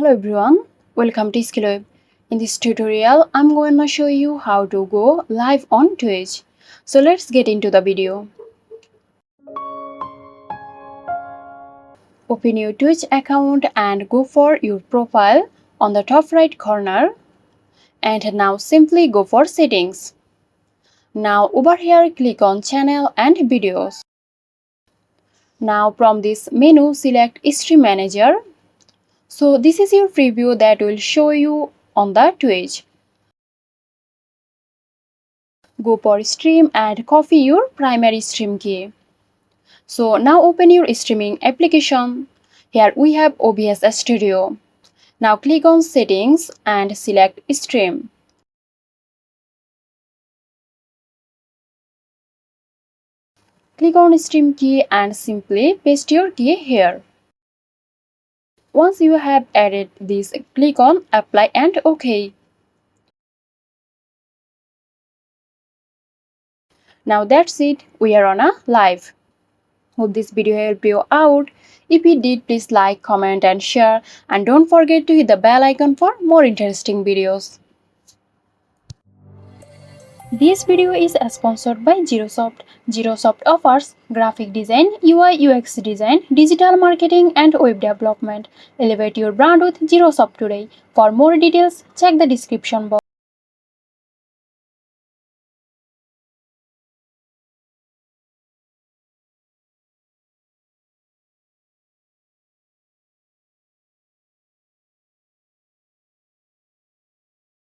Hello everyone, welcome to Skillweb. In this tutorial, I'm going to show you how to go live on Twitch. So let's get into the video. Open your Twitch account and go for your profile on the top right corner. And now simply go for settings. Now over here click on channel and videos. Now from this menu select stream manager. So this is your preview that will show you on the Twitch. Go for stream and copy your primary stream key. So now open your streaming application. Here we have OBS Studio. Now click on settings and select stream. Click on stream key and simply paste your key here. Once you have added this, click on apply and OK. Now that's it, we are on a live. Hope this video helped you out. If it did, please like, comment and share, and don't forget to hit the bell icon for more interesting videos. This video is sponsored by Zerosoft. Zerosoft offers graphic design, UI UX design, digital marketing and web development. Elevate your brand with Zerosoft today. For more details, check the description box.